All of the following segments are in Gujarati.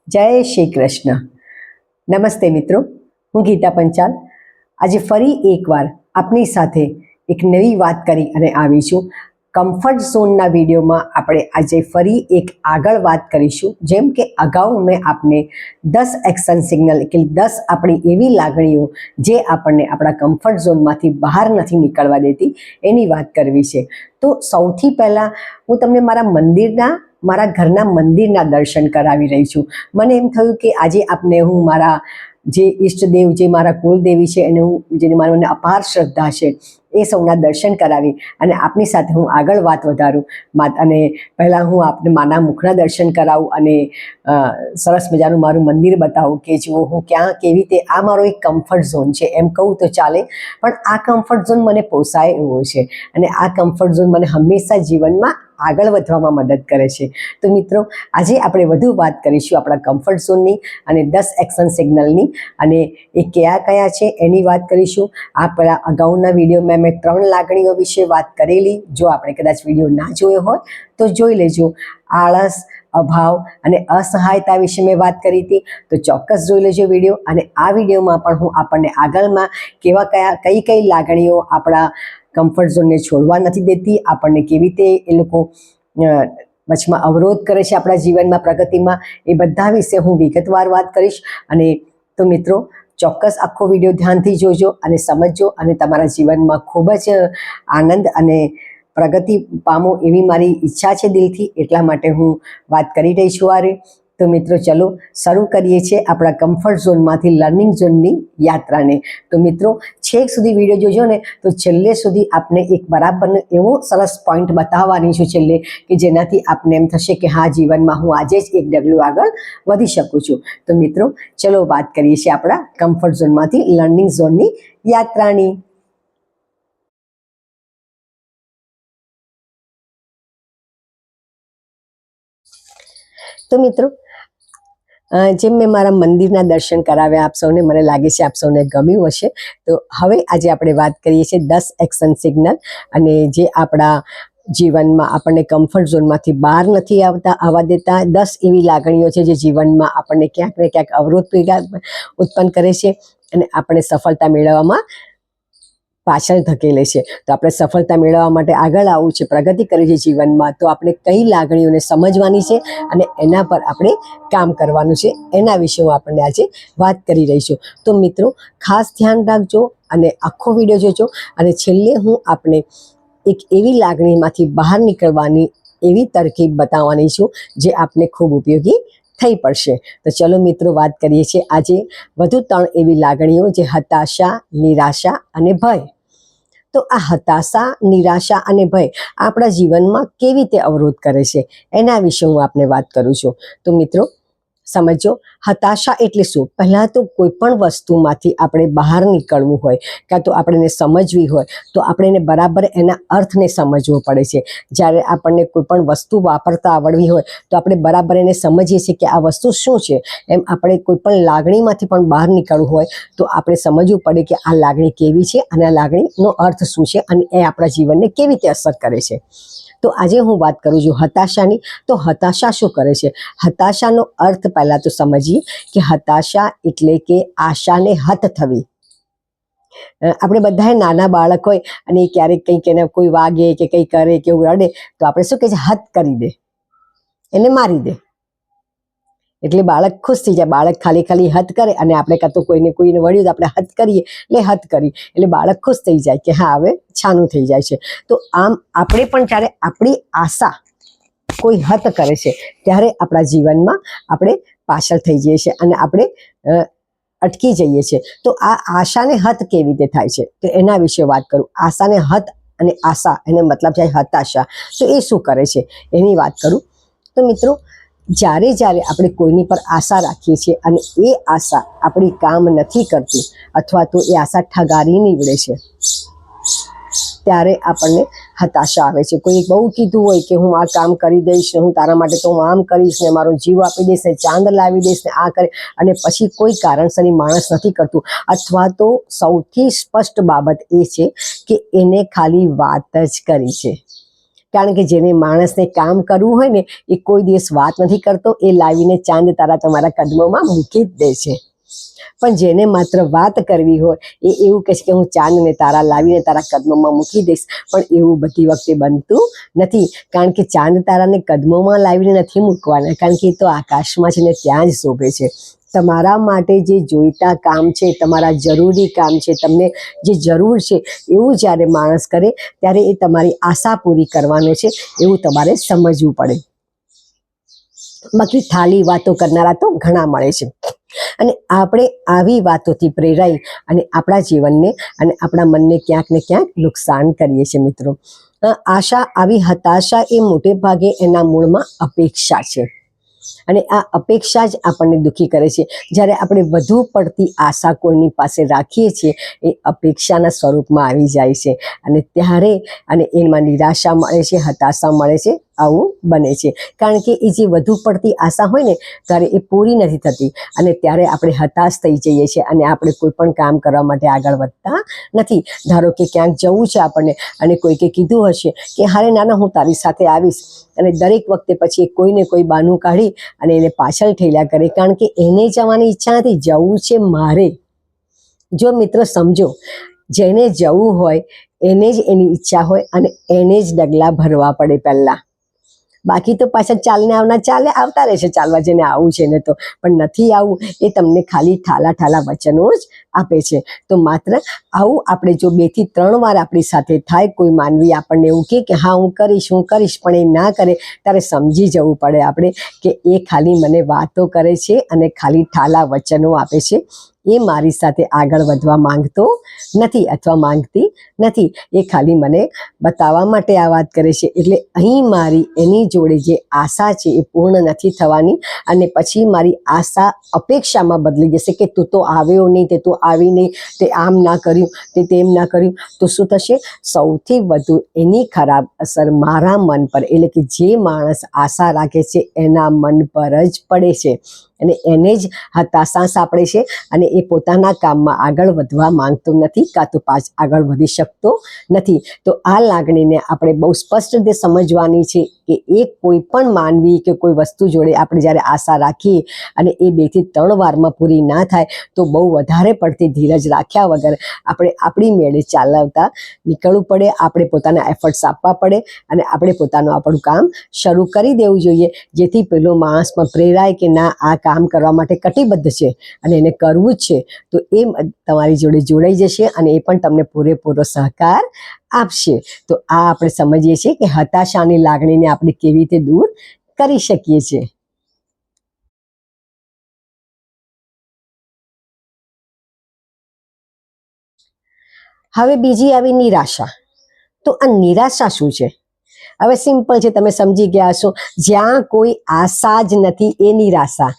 જય શ્રી કૃષ્ણ. નમસ્તે મિત્રો, હું ગીતા પંચાલ આજે ફરી એકવાર આપની સાથે એક નવી વાત કરી અને આવી છું. કમ્ફર્ટ ઝોનના વિડીયોમાં આપણે આજે ફરી એક આગળ વાત કરીશું. જેમ કે અગાઉ મેં આપને 10 એક્શન સિગ્નલ કે 10 આપણી એવી લાગણીઓ જે આપણને આપણા કમ્ફર્ટ ઝોનમાંથી બહાર નથી નીકળવા દેતી એની વાત કરવી છે. તો સૌથી પહેલાં હું તમને મારા ઘરના મંદિરના દર્શન કરાવી રહી છું. મને એમ થયું કે આજે આપને હું મારા જે ઈષ્ટદેવ, જે મારા કુલદેવી છે, જેને મને અપાર શ્રદ્ધા છે, એ સૌના દર્શન કરાવી અને આપની સાથે હું આગળ વાત વધારું. અને પહેલાં હું આપને માના મુખના દર્શન કરાવું અને સરસ મજાનું મારું મંદિર બતાવું કે જુઓ હું ક્યાં કેવી રીતે, આ મારો એક કમ્ફર્ટ ઝોન છે એમ કહું તો ચાલે. પણ આ કમ્ફર્ટ ઝોન મને પોસાય એવો છે અને આ કમ્ફર્ટ ઝોન મને હંમેશા જીવનમાં આગળ વધવામાં મદદ કરે છે. તો મિત્રો, આજે આપણે વધુ વાત કરીશું આપણા કમ્ફર્ટ ઝોનની અને 10 એક્શન સિગ્નલની, અને એ કયા કયા છે એની વાત કરીશું. આપણા અગાઉના વિડીયોમાં મેં 3 લાગણીઓ વિશે વાત કરેલી. જો આપણે કદાચ વિડીયો ના જોયો હોય તો જોઈ લેજો. આળસ, અભાવ અને અસહાયતા વિશે મેં વાત કરી હતી, તો ચોક્કસ જોઈ લેજો વિડીયો. અને આ વિડીયોમાં પણ હું આપણને આગળમાં કઈ લાગણીઓ આપણા કમ્ફર્ટ ઝોનને છોડવા નથી દેતી, આપણને કેવી રીતે એ લોકો વચમાં અવરોધ કરે છે આપણા જીવનમાં, પ્રગતિમાં, એ બધા વિશે હું વિગતવાર વાત કરીશ. અને તો મિત્રો, ચોક્કસ આખો વિડીયો ધ્યાનથી જોજો અને સમજજો અને તમારા જીવનમાં ખૂબ જ આનંદ અને પ્રગતિ પામો એવી મારી ઈચ્છા છે દિલથી. એટલા માટે હું વાત કરી રહી છું આરે. તો મિત્રો, ચલો શરૂ કરીએ છીએ આપણા કમ્ફર્ટ ઝોનમાંથી લર્નિંગ ઝોનની યાત્રાને. તો મિત્રો, છેક સુધી વિડીયો જોજો ને તો છેલ્લે સુધી આપને એક બરાબરનો એવો સરસ પોઈન્ટ બતાવવાની છું છેલ્લે, કે જેનાથી આપને એમ થશે કે હા, જીવનમાં હું આજે જ એક ડગલું આગળ વધી શકું છું. તો મિત્રો, ચલો વાત કરીએ છીએ આપણા કમ્ફર્ટ ઝોનમાંથી લર્નિંગ ઝોનની યાત્રાની. તો મિત્રો, જેમ મેં મારા મંદિરના દર્શન કરાવ્યા આપ સૌને, મને લાગે છે આપ સૌને ગમ્યું હશે. તો હવે આજે આપણે વાત કરીએ છીએ 10 એક્શન સિગ્નલ, અને જે આપણા જીવનમાં આપણને કમ્ફર્ટ ઝોનમાંથી બહાર નથી આવવા દેતા. 10 એવી લાગણીઓ છે જે જીવનમાં આપણને ક્યાંક ને ક્યાંક અવરોધ ઉત્પન્ન કરે છે અને આપણે સફળતા મેળવવામાં પાછળ ધકેલે છે. તો આપણે સફળતા મેળવવા માટે આગળ આવવું છે, પ્રગતિ કરવી છે જીવનમાં, તો આપણે કઈ લાગણીઓને સમજવાની છે અને એના પર આપણે કામ કરવાનું છે. એના વિશે હું આપણને આજે વાત કરી રહી છું. તો મિત્રો, ખાસ ધ્યાન રાખજો અને આખો વિડીયો જોજો. અને છેલ્લે હું આપણે એક એવી લાગણીમાંથી બહાર નીકળવાની એવી તરકીબ બતાવવાની છું જે આપને ખૂબ ઉપયોગી થઈ પડશે. તો ચલો મિત્રો, વાત કરીએ છીએ આજે વધુ 3 એવી લાગણીઓ, જે હતાશા, નિરાશા અને ભય. તો આ હતાશા, નિરાશા અને ભય આપણા જીવનમાં કેવી રીતે અવરોધ કરે છે એના વિશે હું આપને વાત કરું છું. તો મિત્રો સમજો, હતાશા એટલે શું? પહેલાં તો કોઈ પણ વસ્તુમાંથી આપણે બહાર નીકળવું હોય, કાં તો આપણે એને સમજવી હોય, તો આપણે એને બરાબર એના અર્થને સમજવો પડે છે. જ્યારે આપણને કોઈ પણ વસ્તુ વાપરતા આવડવી હોય તો આપણે બરાબર એને સમજીએ છીએ કે આ વસ્તુ શું છે. એમ આપણે કોઈ પણ લાગણીમાંથી પણ બહાર નીકળવું હોય તો આપણે સમજવું પડે કે આ લાગણી કેવી છે અને આ લાગણીનો અર્થ શું છે અને એ આપણા જીવનને કેવી રીતે અસર કરે છે. તો આજે હું વાત કરું છું હતાશાની. તો હતાશા શું કરે છે? હતાશાનો અર્થ પહેલાં તો સમજીએ કે હતાશા એટલે કે આશાને હત થવી. આપણે બધાએ નાના બાળક હોય અને ક્યારેક કંઈક એને કોઈ વાગે કે કંઈ કરે કે એવું રડે તો આપણે શું કહે છે? હત કરી દે, એને મારી દે. એટલે બાળક ખુશ થઈ જાય. બાળક ખાલી હત કરે અને આપણે કાં તો કોઈને વળ્યું તો આપણે હત કરીએ, એટલે હત કરી, એટલે બાળક ખુશ થઈ જાય કે હા, હવે છાનું થઈ જાય છે. તો આમ આપણે પણ જ્યારે આપણી આશા કોઈ હત કરે છે ત્યારે આપણા જીવનમાં આપણે પાછળ થઈ જઈએ છીએ અને આપણે અટકી જઈએ છીએ. તો આ આશાને હત કેવી રીતે થાય છે તો એના વિશે વાત કરું. આશાને હત અને આશા, એને મતલબ છે હતાશા. તો એ શું કરે છે એની વાત કરું. તો મિત્રો, જ્યારે આપણે કોઈની પર આશા રાખીએ છીએ અને એ આશા આપણી કામ નથી કરતી, અથવા તો એ આશા ઠગારી નીવડે છે, ત્યારે આપણને હતાશા આવે છે. કોઈ બહુ કીધું હોય કે હું આ કામ કરી દઈશ ને, હું તારા માટે તો હું આમ કરીશ ને, મારો જીવ આપી દઈશ ને, ચાંદ લાવી દઈશ ને, આ કરે, અને પછી કોઈ કારણસર માણસ નથી કરતું. અથવા તો સૌથી સ્પષ્ટ બાબત એ છે કે એને ખાલી વાત જ કરી છે. કારણ કે જેને માણસને કામ કરવું હોય ને એ કોઈ દિવસ વાત નથી કરતો, એ લાવીને ચાંદ તારા તમારા કદમોમાં મૂકી જ દે છે. પણ જેને માત્ર વાત કરવી હોય એ એવું કહે છે કે હું ચાંદ ને તારા લાવીને તારા કદમોમાં મૂકી દઈશ, પણ એવું બધી વખતે બનતું નથી. કારણ કે ચાંદ તારાને કદમોમાં લાવીને નથી મૂકવાના, કારણ કે એ તો આકાશમાં છે ને ત્યાં જ શોભે છે. તમારા માટે જે જોઈતા કામ છે, તમારા જરૂરી કામ છે, તમને જે જરૂર છે એવું જ્યારે માણસ કરે ત્યારે એ તમારી આશા પૂરી કરવાનો છે એવું તમારે સમજવું પડે. બાકી ખાલી વાતો કરનારા તો ઘણા મળે છે, અને આપણે આવી વાતોથી પ્રેરાઈ અને આપણા જીવનને અને આપણા મનને ક્યાંક ને ક્યાંક નુકસાન કરીએ છીએ મિત્રો. આશા, આવી હતાશા એ મોટે ભાગે એના મૂળમાં અપેક્ષા છે, અને આ અપેક્ષા જ આપણને દુઃખી કરે છે. જ્યારે આપણે વધુ પડતી આશા કોઈની પાસે રાખીએ છીએ એ અપેક્ષાના સ્વરૂપમાં આવી જાય છે, અને ત્યારે અને એમાં નિરાશા મળે છે, હતાશા મળે છે, આવું બને છે. કારણ કે એ જે વધુ પડતી આશા હોય ને ત્યારે એ પૂરી નથી થતી, અને ત્યારે આપણે હતાશ થઈ જઈએ છીએ અને આપણે કોઈ પણ કામ કરવા માટે આગળ વધતા નથી. ધારો કે ક્યાંક જવું છે આપણને, અને કોઈકે કીધું હશે કે હારે નાના હું તારી સાથે આવીશ, અને દરેક વખતે પછી કોઈને કોઈ બહાનું કાઢી અને એને પાછળ ઠેલ્યા કરે, કારણ કે એને જવાની ઈચ્છા નથી, જવું છે મારે. જો મિત્રો સમજો, જેને જવું હોય એને જ એની ઈચ્છા હોય અને એને જ ડગલા ભરવા પડે પહેલા. બાકી તો પાછા ચાલને આવતા રહેશે, ચાલવા જેને આવું છે ને તો, પણ નથી આવું એ તમને ખાલી ઠાલા ઠાલા વચનો જ આપે છે. તો માત્ર આવું આપણે જો 2 થી 3 વાર આપણી સાથે થાય, કોઈ માનવી આપણને એવું કે હા હું કરીશ, પણ એ ના કરે, ત્યારે સમજી જવું પડે આપણે કે એ ખાલી મને વાતો કરે છે અને ખાલી ઠાલા વચનો આપે છે. એ મારી સાથે આગળ વધવા માંગતો નથી અથવા માંગતી નથી, એ ખાલી મને બતાવવા માટે આ વાત કરે છે. એટલે અહીં મારી એની જોડે જે આશા છે એ પૂર્ણ નથી થવાની, અને પછી મારી આશા અપેક્ષામાં બદલી જશે કે તું તો આવ્યો નહીં, તે તું આવી નહીં, તે આમ ના કર્યું, તે તેમ ના કર્યું. તો શું થશે? સૌથી વધુ એની ખરાબ અસર મારા મન પર, એટલે કે જે માણસ આશા રાખે છે એના મન પર જ પડે છે, અને એને જ હતાશા સાંપડે છે, અને એ પોતાના કામમાં આગળ વધવા માંગતો નથી, કાં તો આગળ વધી શકતો નથી. તો આ લાગણીને આપણે બહુ સ્પષ્ટ રીતે સમજવાની છે કે એ કોઈ પણ માનવી કે કોઈ વસ્તુ જોડે આપણે જ્યારે આશા રાખીએ અને એ 2 થી 3 વારમાં પૂરી ના થાય તો બહુ વધારે પડતી ધીરજ રાખ્યા વગર આપણે આપણી મેળે ચાલવતા નીકળવું પડે. આપણે પોતાના એફર્ટ્સ આપવા પડે અને આપણે પોતાનું આપણું કામ શરૂ કરી દેવું જોઈએ, જેથી પેલો માણસ પણ પ્રેરાય કે ના, આ કામ કરવા માટે કટિબદ્ધ છે અને એને કરવું જ છે. તો એ તમારી જોડે જોડાઈ જશે અને એ પણ તમને પૂરેપૂરો સહકાર આપશે. તો આ આપણે સમજીએ છીએ કે હતાશાની લાગણીને આપણે કેવી રીતે દૂર કરી શકીએ છીએ. હવે બીજી આવી નિરાશા. તો આ નિરાશા શું છે? હવે સિમ્પલ છે, તમે સમજી ગયા હશો. જ્યાં કોઈ આશા જ નથી એ નિરાશા,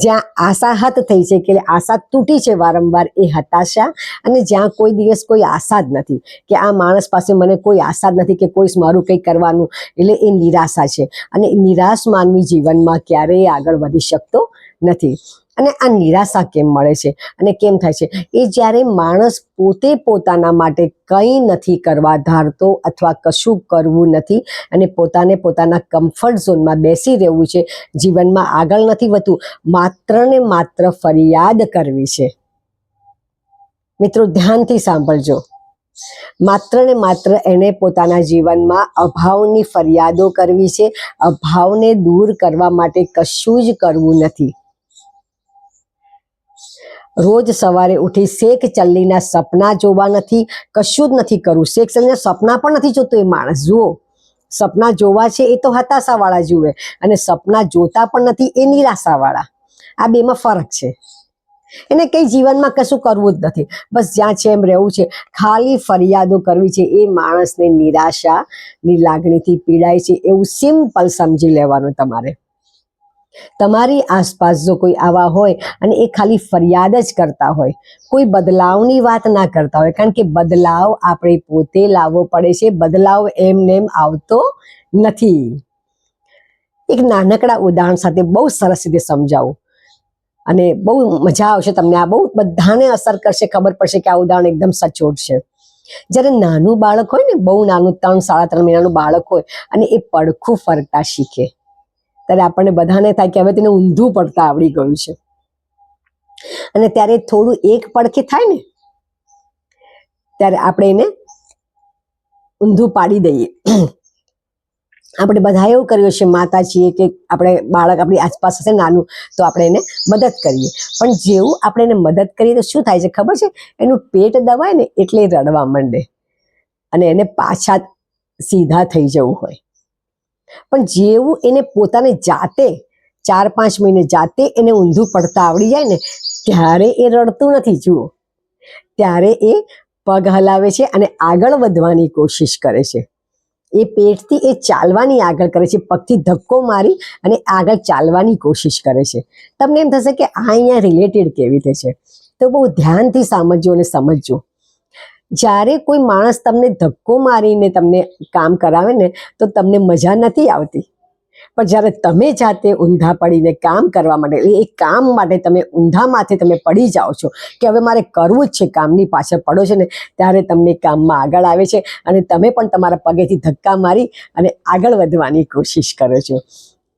જ્યાં આશા હત થઈ છે કે આશા તૂટી છે વારંવાર એ હતાશા, અને જ્યાં કોઈ દિવસ કોઈ આશા જ નથી કે આ માણસ પાસે મને કોઈ આશા જ નથી કે કોઈ મારું કંઈ કરવાનું, એટલે એ નિરાશા છે. અને નિરાશ માનવી જીવનમાં ક્યારેય આગળ વધી શકતો નથી. અને આ નિરાશા કેમ મળે છે અને કેમ થાય છે? એ જ્યારે માણસ પોતે પોતાના માટે કંઈ નથી કરવા ધારતો અથવા કશું કરવું નથી અને પોતાના કમ્ફર્ટ ઝોનમાં બેસી રહેવું છે, જીવનમાં આગળ નથી વધતું, માત્ર ને માત્ર ફરિયાદ કરવી છે. મિત્રો ધ્યાનથી સાંભળજો. માત્ર ને માત્ર એને પોતાના જીવનમાં અભાવની ફરિયાદો કરવી છે. અભાવને દૂર કરવા માટે કશું જ કરવું નથી. રોજ સવારે ઉઠી શેખ ચલ્લીના સપના જોવા નથી, કશું જ નથી કરવું. શેખ ચલ્લીના સપના પણ નથી જોતો એ માણસ. જુઓ, સપના જોવા છે એ તો હતાશાવાળા જુએ, અને સપના જોતા પણ નથી એ નિરાશાવાળા. આ બેમાં ફરક છે. એને કંઈ જીવનમાં કશું કરવું જ નથી, બસ જ્યાં છે એમ રહેવું છે, ખાલી ફરિયાદો કરવી છે. એ માણસને નિરાશાની લાગણીથી પીડાય છે એવું સિમ્પલ સમજી લેવાનું તમારે. તમારી આસપાસ જો કોઈ આવા હોય અને એ ખાલી ફરિયાદ જ કરતા હોય, કોઈ બદલાવની વાત ના કરતા હોય, કારણ કે બદલાવ આપણે પોતે લાવવો પડે છે, બદલાવ એમને એમ આવતો નથી. એક નાનકડા ઉદાહરણ સાથે બહુ સરસ રીતે સમજાવું અને બહુ મજા આવશે તમને. આ બહુ બધાને અસર કરશે, ખબર પડશે કે આ ઉદાહરણ એકદમ સચોટ છે. જ્યારે નાનું બાળક હોય ને, બહુ નાનું 3-3.5 મહિનાનું બાળક હોય અને એ પડખું ફરતા શીખે, ત્યારે આપણને બધાને થાય કે હવે તેને ઊંધું પડતા આવડી ગયું છે. અને ત્યારે થોડું એક પડખે થાય ને ત્યારે આપણે એને ઊંધું પાડી દઈએ. આપણે બધા એવું કર્યું છે, માતા છીએ કે આપણે બાળક આપણી આસપાસ હશે નાનું તો આપણે એને મદદ કરીએ, પણ જેવું આપણે એને મદદ કરીએ તો શું થાય છે ખબર છે? એનું પેટ દબાય ને એટલે રડવા માંડે અને એને પાછા સીધા થઈ જવું હોય. પણ જેવું એને પોતાને જાતે 4-5 મહિને જાતે એને ઊંધું પડતા આવડી જાય ને ત્યારે એ રડતું નથી. જુઓ, ત્યારે એ પગ હલાવે છે અને આગળ વધવાની કોશિશ કરે છે. એ પેટથી એ ચાલવાની આગળ કરે છે, પગથી ધક્કો મારી અને આગળ ચાલવાની કોશિશ કરે છે. તમને એમ થશે કે આ અહીંયા રિલેટેડ કેવી રીતે છે? તો બહુ ધ્યાનથી સમજજો અને સમજજો. જ્યારે કોઈ માણસ તમને ધક્કો મારીને તમને કામ કરાવે ને તો તમને મજા નથી આવતી, પણ જ્યારે તમે જાતે ઊંધા પડીને કામ કરવા માટે, એ કામ માટે તમે ઊંધા માથે તમે પડી જાઓ છો કે હવે મારે કરવું જ છે, કામની પાછળ પડો છો ને, ત્યારે તમને કામમાં આગળ આવે છે અને તમે પણ તમારા પગેથી ધક્કા મારી અને આગળ વધવાની કોશિશ કરો છો.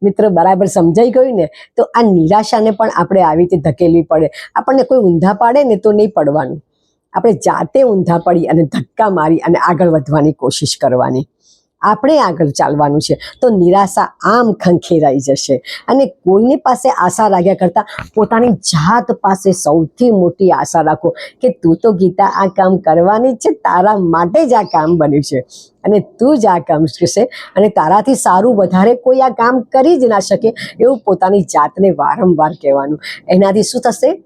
મિત્રો, બરાબર સમજાઈ ગયું ને? તો આ નિરાશાને પણ આપણે આવી રીતે ધકેલવી પડે. આપણને કોઈ ઊંધા પાડે ને તો નહીં પડવાનું, આપણે જાતે ઊંધા પડી અને ધક્કા મારી અને આગળ વધવાની કોશિશ કરવાની. આપણે આગળ ચાલવાનું છે. તો નિરાશા આમ ખંખેરાઈ જશે અને કોઈની પાસે આશા રાખ્યા કરતાં પોતાની જાત પાસે સૌથી મોટી આશા રાખો કે તું તો ગીતા આ કામ કરવાની જ છે, તારા માટે જ આ કામ બન્યું છે અને તું જ આ કામ કરશે અને તારાથી સારું વધારે કોઈ આ કામ કરી જ ના શકે, એવું પોતાની જાતને વારંવાર કહેવાનું. એનાથી શું થશે?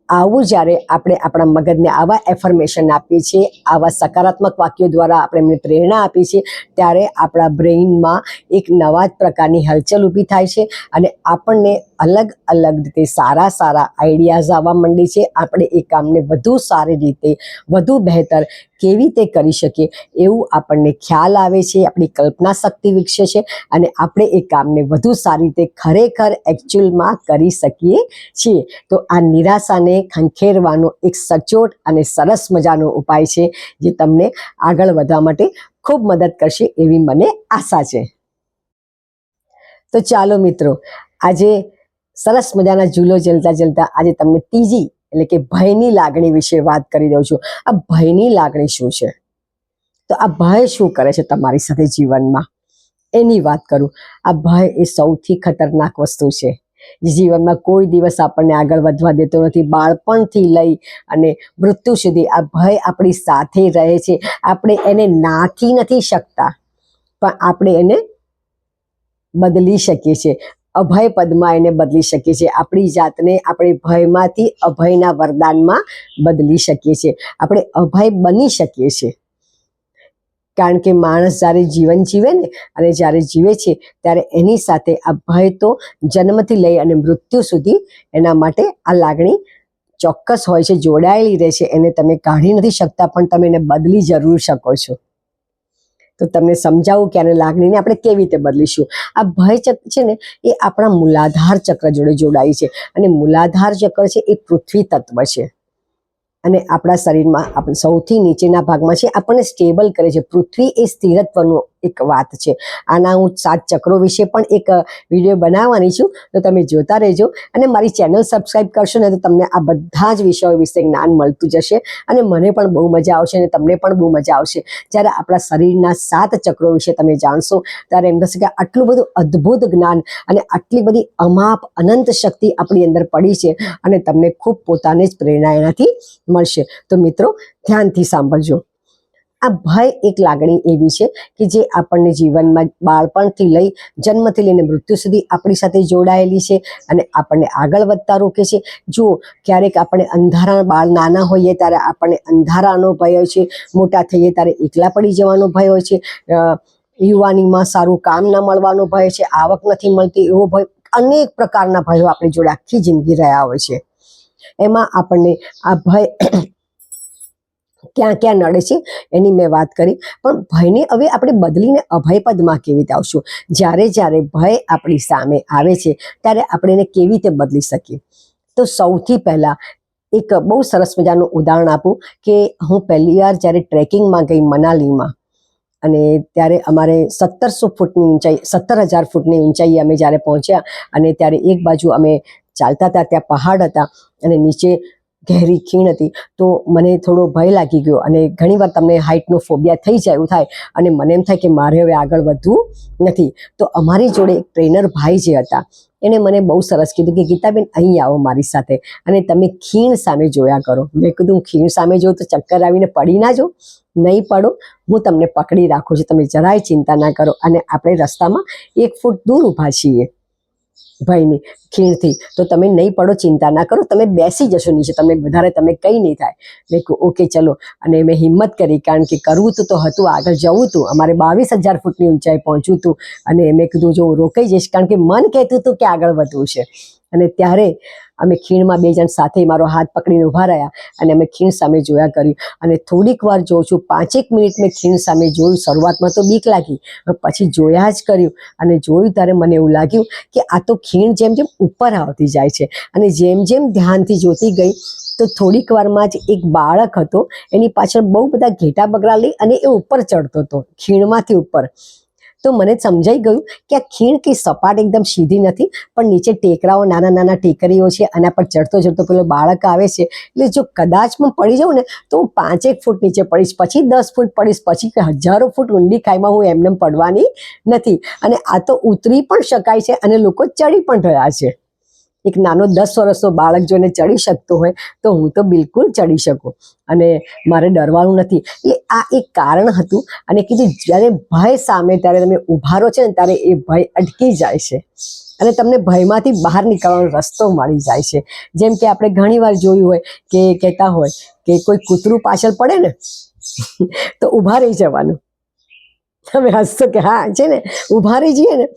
આવું જ્યારે આપણે આપણા મગજને આવા એફર્મેશન આપીએ છીએ, આવા સકારાત્મક વાક્યો દ્વારા આપણે એમને પ્રેરણા આપીએ છીએ, ત્યારે આપણા બ્રેઇનમાં એક નવા જ પ્રકારની હલચલ ઊભી થાય છે અને આપણને અલગ અલગ રીતે સારા સારા આઈડિયાઝ આવવા માંડે છે. આપણે એ કામને વધુ સારી રીતે, વધુ બહેતર કેવી રીતે કરી શકીએ એવું આપણને ખ્યાલ આવે છે, આપણી કલ્પના શક્તિ વિકસે છે અને આપણે એ કામને વધુ સારી રીતે ખરેખર એકચ્યુઅલમાં કરી શકીએ છીએ. તો આ નિરાશાને ખંખેરવાનો એક સચોટ અને સરસ મજાનો ઉપાય છે, જે તમને આગળ વધવા માટે ખૂબ મદદ કરશે એવી મને આશા છે. તો ચાલો મિત્રો, આજે સરસ મજાના ઝૂલો ઝલતા ઝલતા આજે તમને ત્રીજી એટલે કે ભયની લાગણી વિશે વાત કરી દઉં છું. આ ભયની લાગણી શું છે? તો આ ભય શું કરે છે તમારી સાથે જીવનમાં, એની વાત કરું. આ ભય એ સૌથી ખતરનાક વસ્તુ છે. જીવનમાં કોઈ દિવસ આપણને આગળ વધવા દેતો નથી. બાળપણથી લઈ અને મૃત્યુ સુધી આ ભય આપણી સાથે રહે છે. આપણે એને નાથી નથી શકતા, પણ આપણે એને બદલી શકીએ છીએ. અભય પદમાં એને બદલી શકીએ છીએ. આપણી જાતને આપણે ભયમાંથી અભયના વરદાનમાં બદલી શકીએ છીએ. આપણે અભય બની શકીએ છીએ. કારણ કે માણસ જ્યારે જીવન જીવે ને અને જ્યારે જીવે છે ત્યારે એની સાથે આ ભય તો જન્મથી લઈ અને મૃત્યુ સુધી એના માટે આ લાગણી ચોક્કસ હોય છે, જોડાયેલી રહે છે. એને તમે કાઢી નથી શકતા, પણ તમે એને બદલી જરૂર શકો છો. તો તમને સમજાવું કે આને લાગણીને આપણે કેવી રીતે બદલીશું. આ ભય ચક્ર છે ને એ આપણા મૂલાધાર ચક્ર જોડે જોડાય છે અને મૂલાધાર ચક્ર છે એ પૃથ્વી તત્વ છે અને આપણા શરીરમાં આપણે સૌથી નીચેના ભાગમાં છે, આપણને સ્ટેબલ કરે છે. પૃથ્વી એ સ્થિરત્વનું એક વાત છે. આના હું 7 ચક્રો વિશે પણ એક વિડીયો બનાવવાની છું, તો તમે જોતા રહેજો અને મારી ચેનલ સબસ્ક્રાઈબ કરશો ને તો તમને આ બધા જ વિષયો વિશે જ્ઞાન મળતું જશે અને મને પણ બહુ મજા આવશે અને તમને પણ બહુ મજા આવશે. જ્યારે આપણા શરીરના 7 ચક્રો વિશે તમે જાણશો ત્યારે એમ થશે કે આટલું બધું અદ્ભુત જ્ઞાન અને આટલી બધી અમાપ અનંત શક્તિ આપણી અંદર પડી છે અને તમને ખૂબ પોતાને જ પ્રેરણા એનાથી મળશે. તો મિત્રો, ધ્યાનથી સાંભળજો. આ ભય એક લાગણી એવી છે કે જે આપણને જીવનમાં બાળપણથી લઈ જન્મથી લઈને મૃત્યુ સુધી આપણી સાથે જોડાયેલી છે અને આપણને આગળ વધતા રોકે છે. જુઓ, ક્યારેક આપણે અંધારા, બાળ નાના હોઈએ ત્યારે આપણને અંધારાનો ભય હોય છે, મોટા થઈએ ત્યારે એકલા પડી જવાનો ભય હોય છે, યુવાનીમાં સારું કામ ન મળવાનો ભય છે, આવક નથી મળતી એવો ભય, અનેક પ્રકારના ભયો આપણી જોડે આખી જિંદગી રહ્યા હોય છે. એમાં આપણને આ ભય ક્યાં ક્યાં નડે છે એની મેં વાત કરી, પણ ભયને હવે આપણે બદલીને અભયપદમાં કેવી રીતે આવશું. જ્યારે જ્યારે ભય આપણી સામે આવે છે ત્યારે આપણે એને કેવી રીતે બદલી શકીએ. તો સૌથી પહેલાં એક બહુ સરસ મજાનું ઉદાહરણ આપું કે હું પહેલી વાર જ્યારે ટ્રેકિંગમાં ગઈ મનાલીમાં, અને ત્યારે અમારે 1700 ફૂટની ઊંચાઈ, 17,000 ફૂટની ઊંચાઈએ અમે જ્યારે પહોંચ્યા, અને ત્યારે એક બાજુ અમે ચાલતા હતા, ત્યાં પહાડ હતા અને નીચે ગહેરી ખીણ હતી. તો મને થોડો ભય લાગી ગયો, અને ઘણીવાર તમને હાઇટનો ફોબિયા થઈ જાય, એવું થાય, અને મને એમ થાય કે મારે હવે આગળ વધવું નથી. તો અમારી જોડે એક ટ્રેનર ભાઈ જે હતા, એણે મને બહુ સરસ કીધું કે ગીતાબેન અહીં આવો મારી સાથે, અને તમે ખીણ સામે જોયા કરો. મેં કીધું ખીણ સામે જોઉં તો ચક્કર આવીને પડી ના જાઉં? નહીં પડો, હું તમને પકડી રાખું છું, તમે જરાય ચિંતા ના કરો. અને આપણે રસ્તામાં 1 ફૂટ દૂર ઊભા છીએ ભાઈની ખીણથી, તો તમે નહીં પડો, ચિંતા ના કરો, તમે બેસી જશો નીચે, તમને વધારે તમે કંઈ નહીં થાય. મેં કહ્યું ઓકે ચલો. અને મેં હિંમત કરી, કારણ કે કરવું તો હતું, આગળ જવું હતું, અમારે 22,000 ફૂટની ઊંચાઈ પહોંચ્યું હતું. અને મેં કીધું જો હું રોકાઈ જઈશ, કારણ કે મન કહેતું હતું કે આગળ વધવું છે. અને ત્યારે અમે ખીણમાં 2 જણ સાથે મારો હાથ પકડીને ઊભા રહ્યા, અને અમે ખીણ સામે જોયા કર્યું. અને થોડીક વાર જોઉં છું, 5-1 મિનિટ મેં ખીણ સામે જોયું. શરૂઆતમાં તો બીક લાગી, પછી જોયા જ કર્યું, અને જોયું ત્યારે મને એવું લાગ્યું કે આ તો ખીણ જેમ જેમ ઉપર આવતી જાય છે. અને જેમ જેમ ધ્યાનથી જોતી ગઈ, તો થોડીક વારમાં જ એક બાળક હતો, એની પાછળ બહુ બધા ઘેટા બગડા લઈ અને એ ઉપર ચડતો હતો, ખીણમાંથી ઉપર. તો મને સમજાઈ ગયું કે આ ખીણ કંઈ સપાટ એકદમ સીધી નથી, પણ નીચે ટેકરાઓ, નાના નાના ટેકરીઓ છે, આના પર ચડતો ચડતો પેલો બાળક આવે છે. એટલે જો કદાચ હું પડી જાઉં ને, તો હું 5-1 ફૂટ નીચે પડીશ, પછી 10 ફૂટ પડીશ, પછી હજારો ફૂટ ઊંડી ખાઈમાં હું એમને પડવાની નથી. અને આ તો ઉતરી પણ શકાય છે, અને લોકો ચડી પણ રહ્યા છે. એક નાનો 10 વર્ષનો બાળક જોઈને ચડી શકતો હોય, તો હું તો બિલકુલ ચડી શકું, અને મારે ડરવાનું નથી. એટલે આ એક કારણ હતું. અને કીધું જ્યારે ભય સામે ત્યારે તમે ઊભા રહો છો ને, ત્યારે એ ભય અટકી જાય છે, અને તમને ભયમાંથી બહાર નીકળવાનો રસ્તો મળી જાય છે. જેમ કે આપણે ઘણીવાર જોયું હોય કે કહેતા હોય કે કોઈ કૂતરું પાછળ પડે ને તો ઊભા રહી જવાનું. તમે હસશો કે હા છે ને, ઊભા રહી જઈએ ને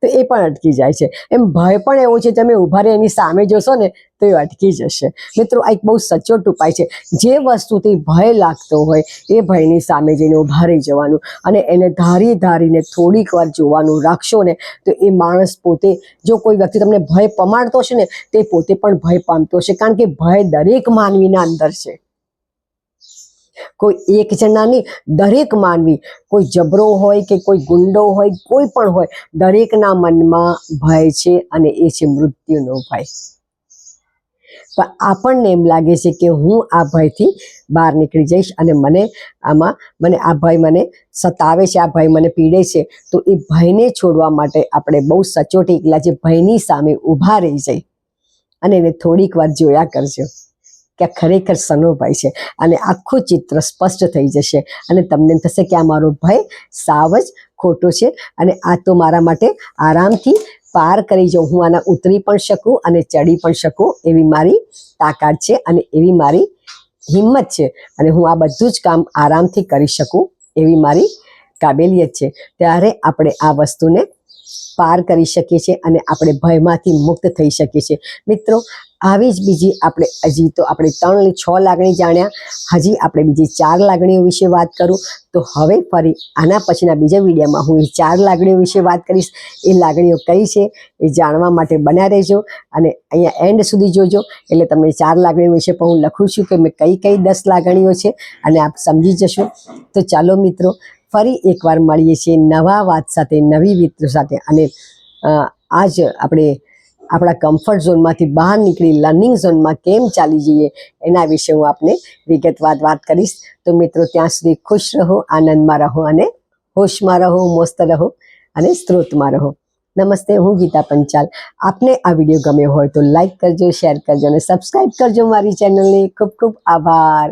તો એ પણ અટકી જાય છે. એમ ભય પણ એવો છે, તમે ઊભા રહી એની સામે જોશો ને તો એ અટકી જશે. મિત્રો, આ એક બહુ સચોટ ઉપાય છે. જે વસ્તુથી ભય લાગતો હોય એ ભયની સામે જઈને ઊભા રહી જવાનું, અને એને ધારીને થોડીક વાર જોવાનું રાખશો ને, તો એ માણસ પોતે, જો કોઈ વ્યક્તિ તમને ભય પમાડતો હશે ને, તે પોતે પણ ભય પામતો હશે, કારણ કે ભય દરેક માનવીના અંદર છે. કોઈ એક જણા નહીં, દરેક માનવી, કોઈ જબરો હોય કે કોઈ ગુંડો હોય, કોઈ પણ હોય, દરેકના મનમાં ભય છે, અને એ છે મૃત્યુનો ભય. પણ આપણને એમ લાગે છે કે હું આ ભયથી બહાર નીકળી જઈશ, અને મને આ ભય મને સતાવે છે, આ ભય મને પીડે છે. તો એ ભયને છોડવા માટે આપણે બહુ સચોટ એકલા જે ભયની સામે ઊભા રહી જઈ અને એને થોડીક વાર જોયા કરજો કે આ ખરેખર સનો ભય છે, અને આખું ચિત્ર સ્પષ્ટ થઈ જશે, અને તમને થશે કે આ મારો ભય સાવ જ ખોટો છે, અને આ તો મારા માટે આરામથી પાર કરી જાઉં, હું આના ઉતરી પણ શકું અને ચડી પણ શકું, એવી મારી તાકાત છે, અને એવી મારી હિંમત છે, અને હું આ બધું જ કામ આરામથી કરી શકું, એવી મારી કાબેલિયત છે. ત્યારે આપણે આ વસ્તુને પાર કરી શકીએ છીએ, અને આપણે ભયમાંથી મુક્ત થઈ શકીએ છીએ. મિત્રો, આવી જ બીજી આપણે હજી તો આપણે 3-6 લાગણી જાણ્યા, હજી આપણે બીજી 4 લાગણીઓ વિશે વાત કરું. તો હવે ફરી આના પછીના બીજા વિડીયોમાં હું એ 4 લાગણીઓ વિશે વાત કરીશ. એ લાગણીઓ કઈ છે એ જાણવા માટે બન્યા રહેજો, અને અહીંયા એન્ડ સુધી જોજો, એટલે તમને 4 લાગણીઓ વિશે પણ હું લખું છું કે મેં કઈ 10 લાગણીઓ છે, અને આપ સમજી જશો. તો ચાલો મિત્રો, ફરી એકવાર મળીએ છીએ નવા વાત સાથે, નવી વિગતો સાથે, અને આજ આપણે આપણા કમ્ફર્ટ ઝોનમાંથી બહાર નીકળી લર્નિંગ ઝોનમાં કેમ ચાલી જઈએ એના વિશે હું આપને વિગતવાર વાત કરીશ. તો મિત્રો, ત્યાં સુધી ખુશ રહો, આનંદમાં રહો, અને હોશમાં રહો, મસ્ત રહો, અને સ્ત્રોતમાં રહો. નમસ્તે, હું ગીતા પંચાલ. આપને આ વિડીયો ગમ્યો હોય તો લાઈક કરજો, શેર કરજો, અને સબસ્ક્રાઈબ કરજો મારી ચેનલને. ખૂબ ખૂબ આભાર.